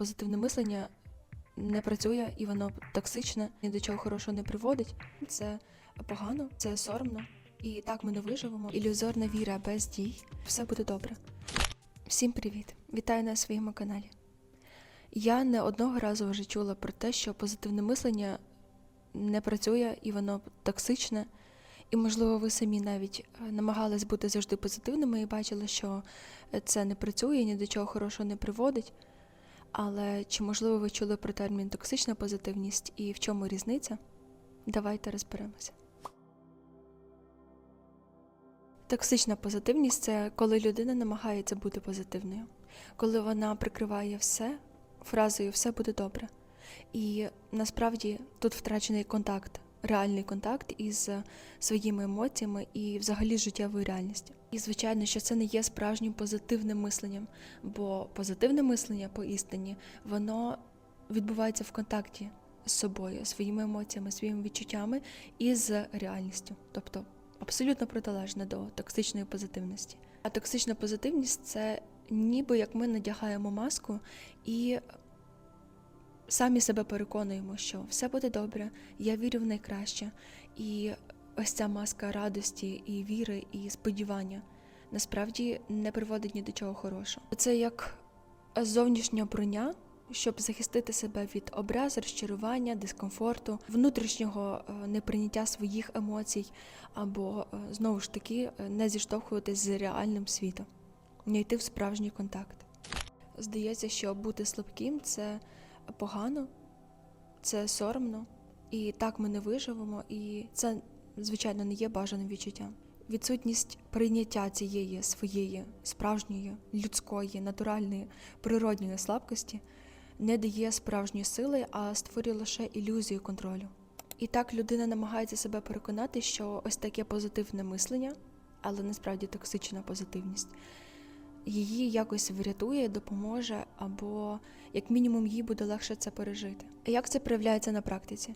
Позитивне мислення не працює і воно токсичне, ні до чого хорошого не приводить. Це погано, це соромно. І так ми не виживемо. Ілюзорна віра без дій. Все буде добре. Всім привіт! Вітаю на своєму каналі. Я не одного разу вже чула про те, що позитивне мислення не працює і воно токсичне. І, можливо, ви самі навіть намагались бути завжди позитивними і бачили, що це не працює, ні до чого хорошого не приводить. Але чи, можливо, ви чули про термін «токсична позитивність» і в чому різниця? Давайте розберемося. Токсична позитивність – це коли людина намагається бути позитивною. Коли вона прикриває все фразою «все буде добре». І насправді тут втрачений контакт, реальний контакт із своїми емоціями і взагалі з життєвою реальністю. І, звичайно, що це не є справжнім позитивним мисленням, бо позитивне мислення поістині, воно відбувається в контакті з собою, своїми емоціями, своїми відчуттями і з реальністю, тобто абсолютно протилежне до токсичної позитивності. А токсична позитивність – це ніби як ми надягаємо маску і самі себе переконуємо, що все буде добре, я вірю в найкраще. І ось ця маска радості і віри і сподівання насправді не приводить ні до чого хорошого. Це як зовнішня броня, щоб захистити себе від образ, розчарування, дискомфорту, внутрішнього неприйняття своїх емоцій або, знову ж таки, не зіштовхуватись з реальним світом, не йти в справжній контакт. Здається, що бути слабким – це погано, це соромно, і так ми не виживемо, і це, звичайно, не є бажаним відчуттям. Відсутність прийняття цієї своєї справжньої, людської, натуральної, природньої слабкості не дає справжньої сили, а створює лише ілюзію контролю. І так людина намагається себе переконати, що ось таке позитивне мислення, але насправді токсична позитивність, її якось врятує, допоможе, або, як мінімум, їй буде легше це пережити. Як це проявляється на практиці?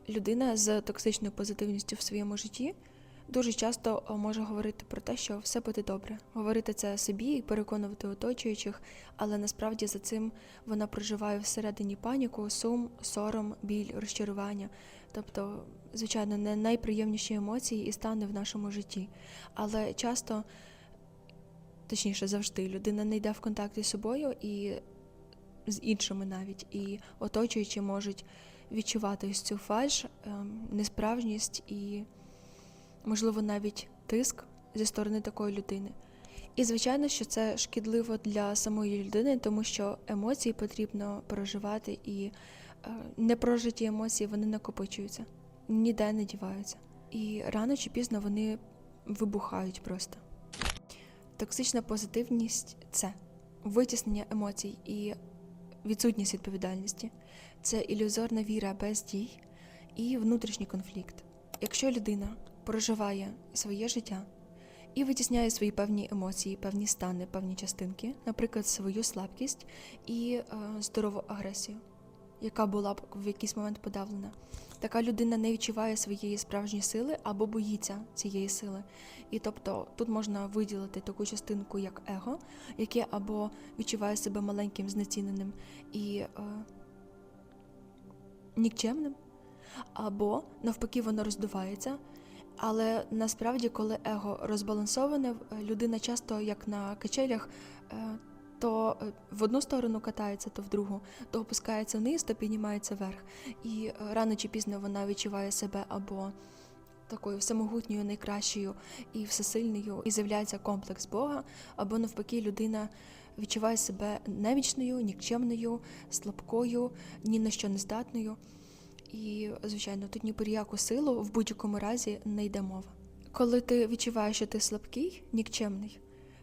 Людина з токсичною позитивністю в своєму житті дуже часто може говорити про те, що все буде добре. Говорити це собі і переконувати оточуючих, але насправді за цим вона проживає всередині паніку, сум, сором, біль, розчарування. Тобто, звичайно, не найприємніші емоції і стани в нашому житті. Але часто, точніше завжди, людина не йде в контакті з собою і з іншими навіть, і оточуючі можуть відчувати ось цю фальш, несправжність і, можливо, навіть тиск зі сторони такої людини. І, звичайно, що це шкідливо для самої людини, тому що емоції потрібно проживати, і непрожиті емоції, вони накопичуються, ніде не діваються. І рано чи пізно вони вибухають просто. Токсична позитивність – це витіснення емоцій і відсутність відповідальності, це ілюзорна віра без дій і внутрішній конфлікт. Якщо людина проживає своє життя і витісняє свої певні емоції, певні стани, певні частинки, наприклад, свою слабкість і здорову агресію, яка була б в якийсь момент подавлена. Така людина не відчуває своєї справжньої сили або боїться цієї сили. І тобто тут можна виділити таку частинку, як его, яке або відчуває себе маленьким, знеціненим і нікчемним, або навпаки воно роздувається. Але насправді, коли его розбалансоване, людина часто, як на качелях, то в одну сторону катається, то в другу, то опускається вниз, то піднімається вверх. І рано чи пізно вона відчуває себе або такою всемогутньою, найкращою і всесильною, і з'являється комплекс Бога, або навпаки людина відчуває себе немічною, нікчемною, слабкою, ні на що не здатною. І, звичайно, тут ні про яку силу в будь-якому разі не йде мова. Коли ти відчуваєш, що ти слабкий, нікчемний,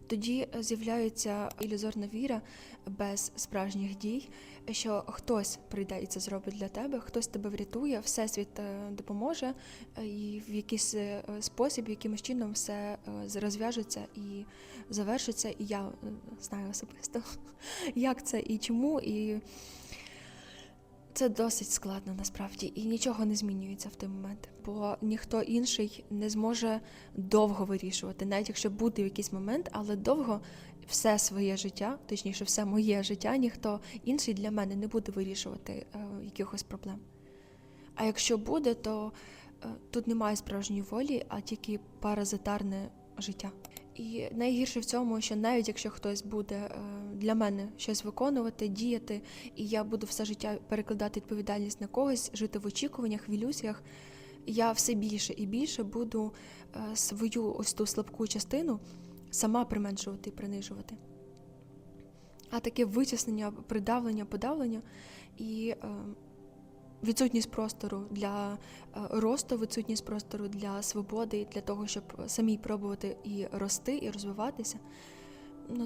тоді з'являється ілюзорна віра без справжніх дій, що хтось прийде і це зробить для тебе, хтось тебе врятує, всесвіт допоможе, і в якийсь спосіб, якимось чином все розв'яжеться і завершиться. І я знаю особисто, як це і чому, і це досить складно насправді, і нічого не змінюється в той момент, бо ніхто інший не зможе довго вирішувати, навіть якщо буде в якийсь момент, але довго все своє життя, точніше, все моє життя, ніхто інший для мене не буде вирішувати якихось проблем. А якщо буде, то тут немає справжньої волі, а тільки паразитарне життя. І найгірше в цьому, що навіть якщо хтось буде для мене щось виконувати, діяти, і я буду все життя перекладати відповідальність на когось, жити в очікуваннях, в ілюзіях, я все більше і більше буду свою ось ту слабку частину сама применшувати і принижувати. А таке витіснення, придавлення, подавлення і відсутність простору для росту, відсутність простору для свободи, для того, щоб самі пробувати і рости, і розвиватися,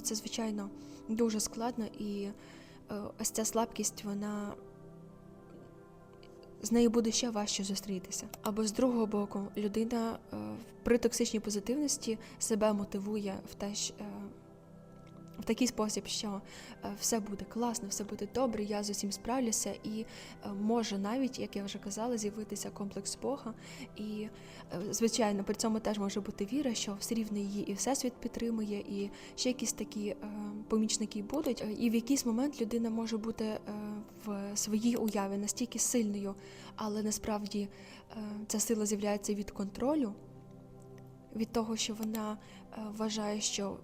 це, звичайно, дуже складно, і ось ця слабкість, з нею буде ще важче зустрітися. Або з другого боку, людина при токсичній позитивності себе мотивує в такий спосіб, що все буде класно, все буде добре, я з усім справлюся, і може навіть, як я вже казала, з'явитися комплекс Бога. І, звичайно, при цьому теж може бути віра, що все рівно її і Всесвіт підтримує, і ще якісь такі помічники будуть. І в якийсь момент людина може бути в своїй уяві настільки сильною, але насправді ця сила з'являється від контролю, від того, що вона вважає, що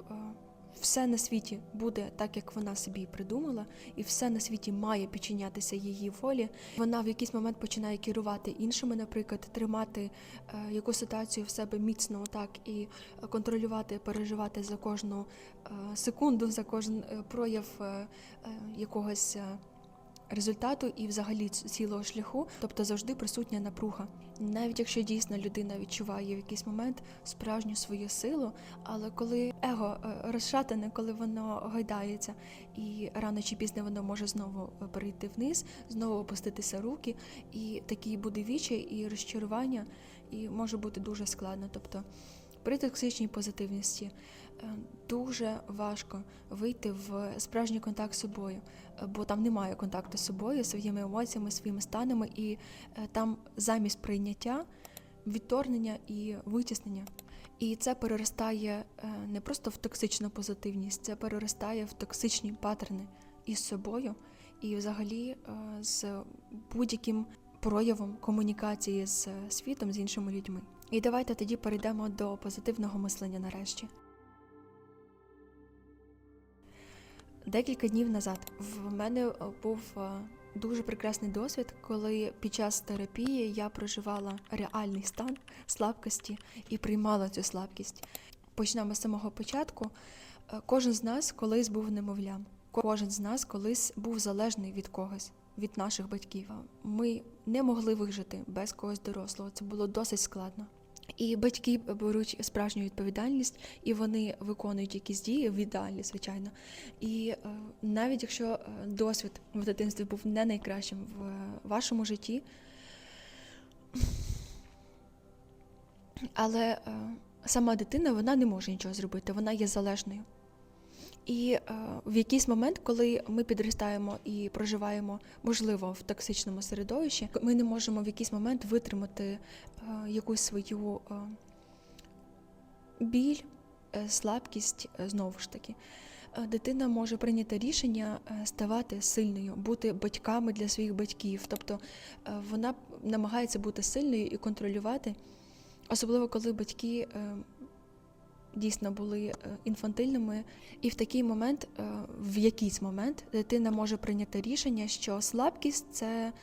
все на світі буде так, як вона собі придумала, і все на світі має підчинятися її волі. Вона в якийсь момент починає керувати іншими, наприклад, тримати якусь ситуацію в себе міцно так і контролювати, переживати за кожну секунду, за кожен прояв якогось результату і взагалі цілого шляху, тобто завжди присутня напруга. Навіть якщо дійсно людина відчуває в якийсь момент справжню свою силу, але коли его розшатане, коли воно гойдається, і рано чи пізно воно може знову перейти вниз, знову опуститися руки, і такий буде відчай і розчарування, і може бути дуже складно. Тобто при токсичній позитивності дуже важко вийти в справжній контакт з собою, бо там немає контакту з собою, своїми емоціями, своїми станами, і там замість прийняття відторгнення і витіснення. І це переростає не просто в токсичну позитивність, це переростає в токсичні паттерни із собою і взагалі з будь-яким проявом комунікації з світом, з іншими людьми. І давайте тоді перейдемо до позитивного мислення нарешті. Декілька днів назад в мене був дуже прекрасний досвід, коли під час терапії я проживала реальний стан слабкості і приймала цю слабкість. Почнемо з самого початку. Кожен з нас колись був немовлям. Кожен з нас колись був залежний від когось, від наших батьків. Ми не могли вижити без когось дорослого, це було досить складно. І батьки беруть справжню відповідальність, і вони виконують якісь дії, в ідеалі, звичайно. І навіть якщо досвід в дитинстві був не найкращим в вашому житті, але сама дитина, вона не може нічого зробити, вона є залежною. І в якийсь момент, коли ми підростаємо і проживаємо, можливо, в токсичному середовищі, ми не можемо в якийсь момент витримати якусь свою біль, слабкість, знову ж таки. Дитина може прийняти рішення ставати сильною, бути батьками для своїх батьків. Тобто вона намагається бути сильною і контролювати, особливо коли батьки дійсно були інфантильними. І в такий момент, в якийсь момент, дитина може прийняти рішення, що слабкість – це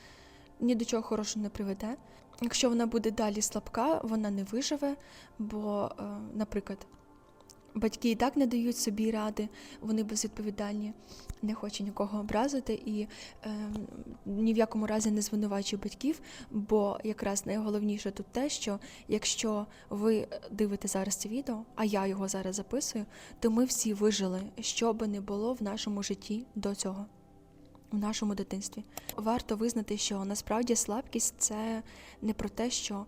ні до чого хорошого не приведе. Якщо вона буде далі слабка, вона не виживе, бо, наприклад, батьки і так не дають собі ради, вони безвідповідальні, не хочуть нікого образити і ні в якому разі не звинувачують батьків, бо якраз найголовніше тут те, що якщо ви дивите зараз це відео, а я його зараз записую, то ми всі вижили, що би не було в нашому житті до цього, в нашому дитинстві. Варто визнати, що насправді слабкість – це не про те, що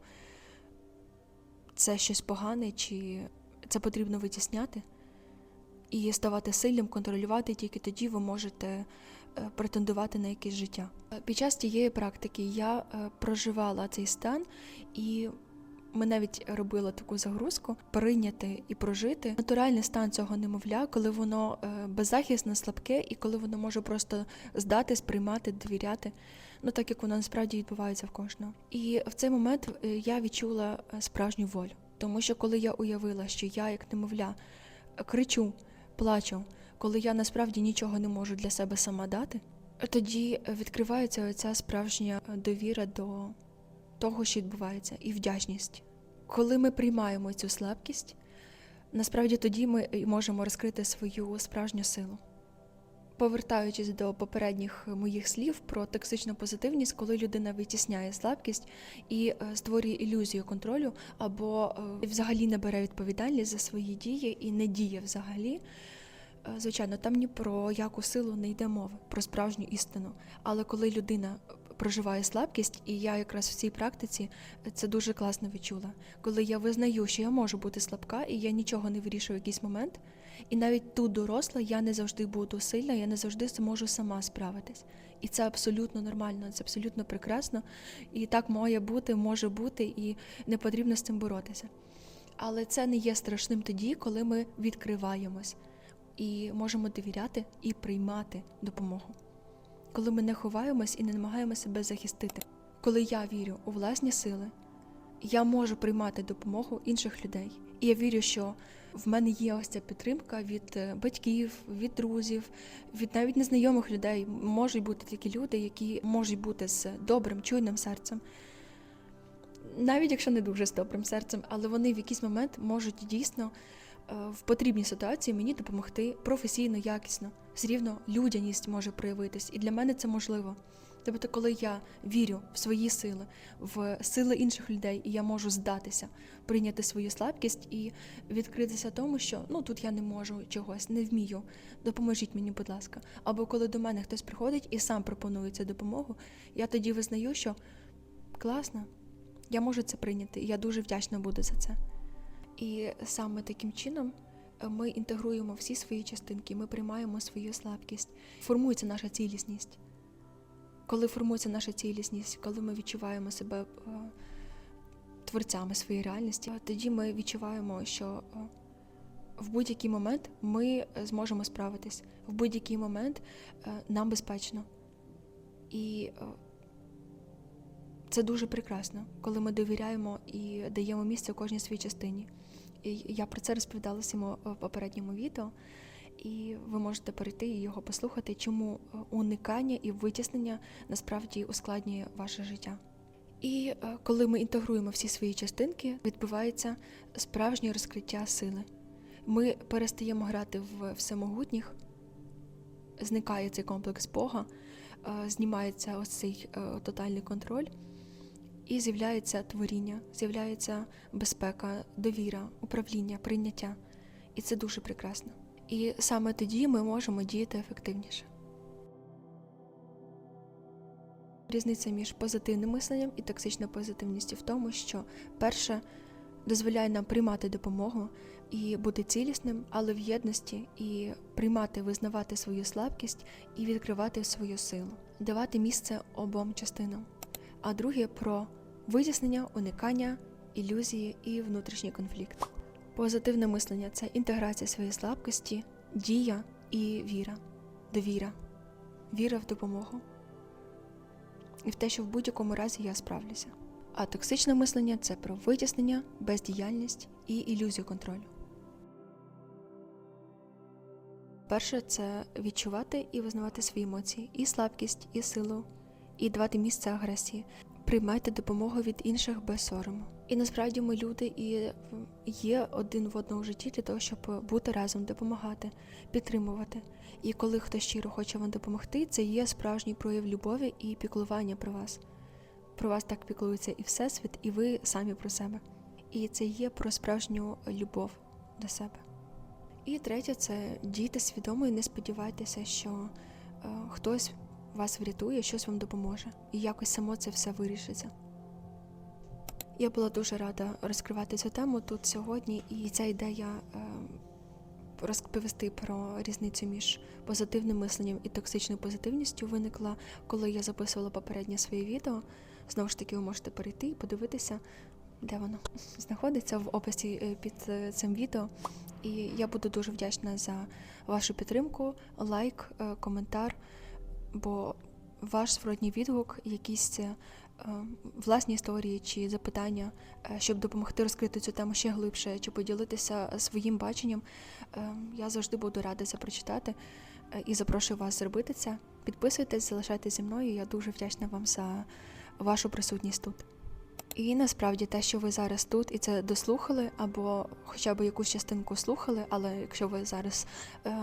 це щось погане, чи це потрібно витісняти і ставати сильним, контролювати, тільки тоді ви можете претендувати на якесь життя. Під час тієї практики я проживала цей стан і Ми навіть робили таку загрузку прийняти і прожити натуральний стан цього немовля, коли воно беззахисне, слабке, і коли воно може просто здатись, приймати, довіряти, так як воно насправді відбувається в кожного. І в цей момент я відчула справжню волю, тому що коли я уявила, що я як немовля кричу, плачу, коли я насправді нічого не можу для себе сама дати, тоді відкривається оця справжня довіра до того, що відбувається, і вдячність. Коли ми приймаємо цю слабкість, насправді тоді ми можемо розкрити свою справжню силу. Повертаючись до попередніх моїх слів про токсичну позитивність, коли людина витісняє слабкість і створює ілюзію контролю, або взагалі не бере відповідальність за свої дії і не діє взагалі, звичайно, там ні про яку силу не йде мови, про справжню істину. Але коли людина проживає слабкість, і я якраз в цій практиці це дуже класно відчула. Коли я визнаю, що я можу бути слабка, і я нічого не вирішую в якийсь момент, і навіть тут доросла, я не завжди буду сильна, я не завжди можу сама справитись. І це абсолютно нормально, це абсолютно прекрасно, і так має бути, може бути, і не потрібно з цим боротися. Але це не є страшним тоді, коли ми відкриваємось і можемо довіряти і приймати допомогу. Коли ми не ховаємось і не намагаємося себе захистити. Коли я вірю у власні сили, я можу приймати допомогу інших людей. І я вірю, що в мене є ось ця підтримка від батьків, від друзів, від навіть незнайомих людей. Можуть бути такі люди, які можуть бути з добрим, чуйним серцем. Навіть якщо не дуже з добрим серцем, але вони в якийсь момент можуть дійсно в потрібній ситуації мені допомогти професійно, якісно. Все рівно людяність може проявитись, і для мене це можливо. Тобто, коли я вірю в свої сили, в сили інших людей, і я можу здатися, прийняти свою слабкість і відкритися тому, що тут я не можу чогось, не вмію, допоможіть мені, будь ласка. Або коли до мене хтось приходить і сам пропонує цю допомогу, я тоді визнаю, що класно, я можу це прийняти, і я дуже вдячна буду за це. І саме таким чином ми інтегруємо всі свої частинки, ми приймаємо свою слабкість. Формується наша цілісність. Коли формується наша цілісність, коли ми відчуваємо себе творцями своєї реальності, тоді ми відчуваємо, що в будь-який момент ми зможемо справитись, в будь-який момент нам безпечно. І це дуже прекрасно, коли ми довіряємо і даємо місце кожній своїй частині. І я про це розповідала в попередньому відео, і ви можете перейти і його послухати, чому уникання і витіснення насправді ускладнює ваше життя. І коли ми інтегруємо всі свої частинки, відбувається справжнє розкриття сили. Ми перестаємо грати в всемогутніх, зникає цей комплекс Бога, знімається ось цей тотальний контроль, і з'являється творіння, з'являється безпека, довіра, управління, прийняття. І це дуже прекрасно. І саме тоді ми можемо діяти ефективніше. Різниця між позитивним мисленням і токсичною позитивністю в тому, що перше дозволяє нам приймати допомогу і бути цілісним, але в єдності, і приймати, визнавати свою слабкість і відкривати свою силу, давати місце обом частинам. А друге про витіснення, уникання, ілюзії і внутрішній конфлікт. Позитивне мислення – це інтеграція своєї слабкості, дія і віра, довіра, віра в допомогу і в те, що в будь-якому разі я справлюся. А токсичне мислення – це про витіснення, бездіяльність і ілюзію контролю. Перше – це відчувати і визнавати свої емоції, і слабкість, і силу, і давати місце агресії. Приймайте допомогу від інших без сорому. І насправді ми люди і є один в одному житті для того, щоб бути разом, допомагати, підтримувати. І коли хтось щиро хоче вам допомогти, це є справжній прояв любові і піклування про вас. Про вас так піклується і Всесвіт, і ви самі про себе. І це є про справжню любов до себе. І третє – це дійте свідомо і не сподівайтеся, що хтось вас врятує, щось вам допоможе. І якось само це все вирішиться. Я була дуже рада розкривати цю тему тут сьогодні, і ця ідея розповісти про різницю між позитивним мисленням і токсичною позитивністю виникла, коли я записувала попереднє своє відео. Знову ж таки, ви можете перейти і подивитися. де воно знаходиться в описі під цим відео. І я буду дуже вдячна за вашу підтримку, лайк, коментар, бо ваш зворотній відгук, якісь власні історії чи запитання, щоб допомогти розкрити цю тему ще глибше, чи поділитися своїм баченням, я завжди буду рада це прочитати і запрошую вас зробити це. Підписуйтесь, залишайтесь зі мною, я дуже вдячна вам за вашу присутність тут. І насправді те, що ви зараз тут і це дослухали, або хоча б якусь частинку слухали, але якщо ви зараз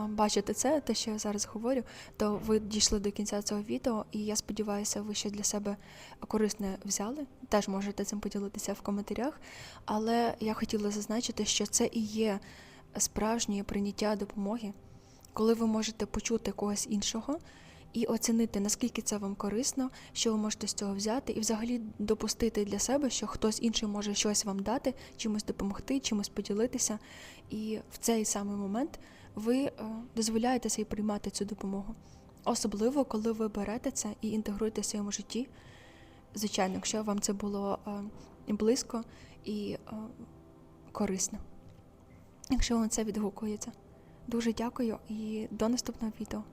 бачите це, те, що я зараз говорю, то ви дійшли до кінця цього відео, і я сподіваюся, ви ще для себе корисне взяли. Теж можете цим поділитися в коментарях, але я хотіла зазначити, що це і є справжнє прийняття допомоги, коли ви можете почути когось іншого, і оцінити, наскільки це вам корисно, що ви можете з цього взяти, і взагалі допустити для себе, що хтось інший може щось вам дати, чимось допомогти, чимось поділитися. І в цей самий момент ви дозволяєте собі приймати цю допомогу. Особливо, коли ви берете це і інтегруєте в своєму житті. Звичайно, якщо вам це було близько і корисно. Якщо вам це відгукується. Дуже дякую і до наступного відео.